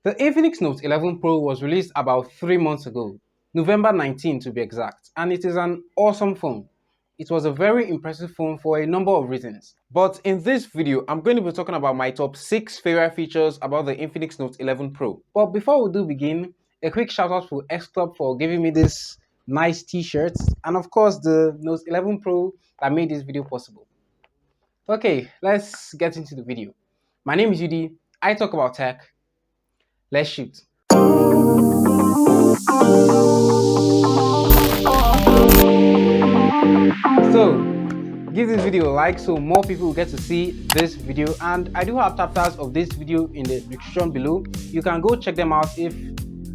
The Infinix Note 11 Pro was released about 3 months ago, November 19 to be exact, and it is an awesome phone. It was a very impressive phone for a number of reasons. But in this video, I'm going to be talking about my top 6 favorite features about the Infinix Note 11 Pro. But before we do begin, a quick shout out to X Club for giving me this nice t-shirt, and of course the Note 11 Pro that made this video possible. Okay, let's get into the video. My name is Yudi, I talk about tech. Let's shoot. So, give this video a like so more people will get to see this video, and I do have chapters of this video in the description below. You can go check them out if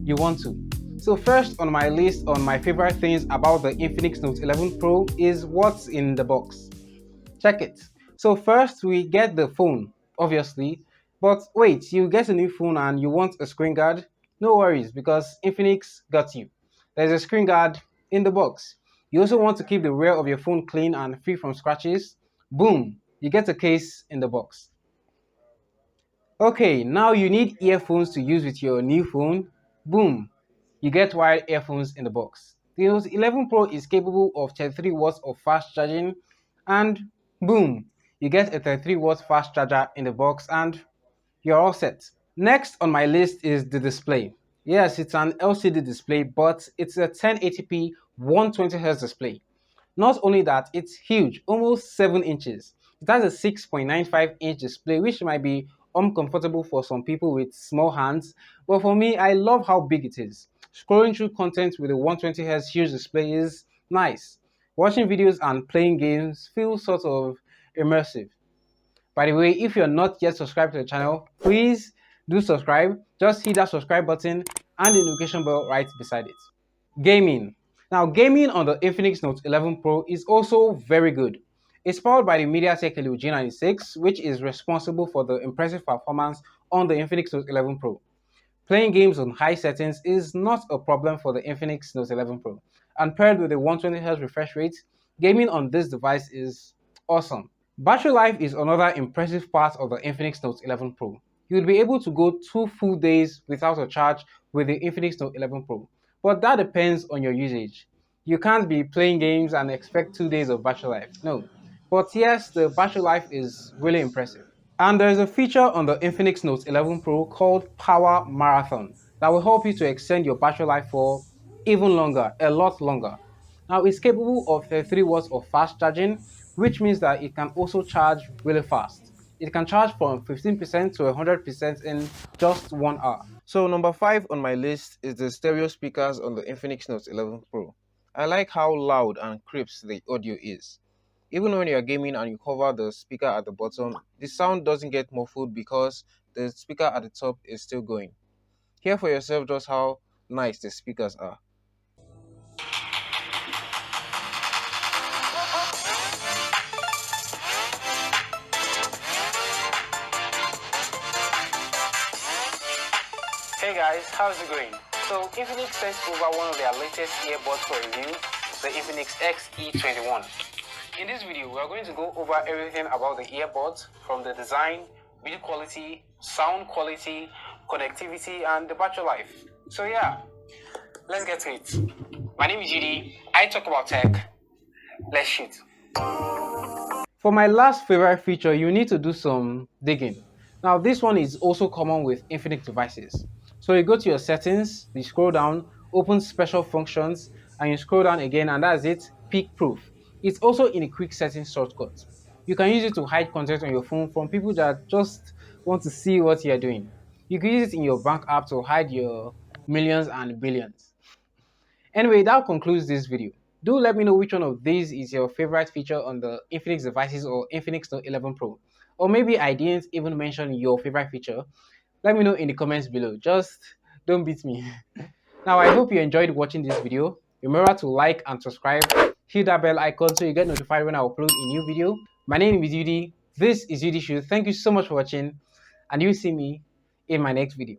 you want to. So first on my list on my favorite things about the Infinix Note 11 Pro is what's in the box. Check it. So first we get the phone, obviously, but wait, you get a new phone and you want a screen guard? No worries, because Infinix got you. There's a screen guard in the box. You also want to keep the rear of your phone clean and free from scratches? Boom, you get a case in the box. Okay, now you need earphones to use with your new phone? Boom, you get wired earphones in the box. The Note 11 Pro is capable of 33 watts of fast charging, and boom, you get a 33 watt fast charger in the box and you're all set. Next on my list is the display. Yes, it's an LCD display, but it's a 1080p 120Hz display. Not only that, it's huge, almost 7 inches. It has a 6.95-inch display, which might be uncomfortable for some people with small hands, but for me, I love how big it is. Scrolling through content with a 120Hz huge display is nice. Watching videos and playing games feels sort of immersive. By the way, if you're not yet subscribed to the channel, please do subscribe. Just hit that subscribe button and the notification bell right beside it. Gaming. Now, gaming on the Infinix Note 11 Pro is also very good. It's powered by the MediaTek Helio G96, which is responsible for the impressive performance on the Infinix Note 11 Pro. Playing games on high settings is not a problem for the Infinix Note 11 Pro, and paired with a 120Hz refresh rate, gaming on this device is awesome. Battery life is another impressive part of the Infinix Note 11 Pro. You'll be able to go 2 full days without a charge with the Infinix Note 11 Pro, but that depends on your usage. You can't be playing games and expect 2 days of battery life, no. But yes, the battery life is really impressive. And there's a feature on the Infinix Note 11 Pro called Power Marathon that will help you to extend your battery life for even longer, a lot longer. Now, it's capable of 33 watts of fast charging, which means that it can also charge really fast. It can charge from 15% to 100% in just 1 hour. So number 5 on my list is the stereo speakers on the Infinix Note 11 Pro. I like how loud and crisp the audio is. Even when you're gaming and you cover the speaker at the bottom, the sound doesn't get muffled because the speaker at the top is still going. Hear for yourself just how nice the speakers are. Hey guys, how's it going? So Infinix sent over one of their latest earbuds for review, the Infinix XE21. In this video, we are going to go over everything about the earbuds, from the design, build quality, sound quality, connectivity, and the battery life. So yeah, let's get to it. My name is Judy, I talk about tech. Let's shoot. For my last favorite feature, you need to do some digging. Now this one is also common with Infinix devices. So you go to your settings, you scroll down, open special functions, and you scroll down again, and that's it, peak proof. It's also in a quick settings shortcut. You can use it to hide content on your phone from people that just want to see what you're doing. You can use it in your bank app to hide your millions and billions. Anyway, that concludes this video. Do let me know which one of these is your favorite feature on the Infinix devices or Infinix Note 11 Pro. Or maybe I didn't even mention your favorite feature. Let me know in the comments below. Just don't beat me. Now, I hope you enjoyed watching this video. Remember to like and subscribe. Hit that bell icon so you get notified when I upload a new video. My name is Yudi. This is Yudi Shoe. Thank you so much for watching, and you'll see me in my next video.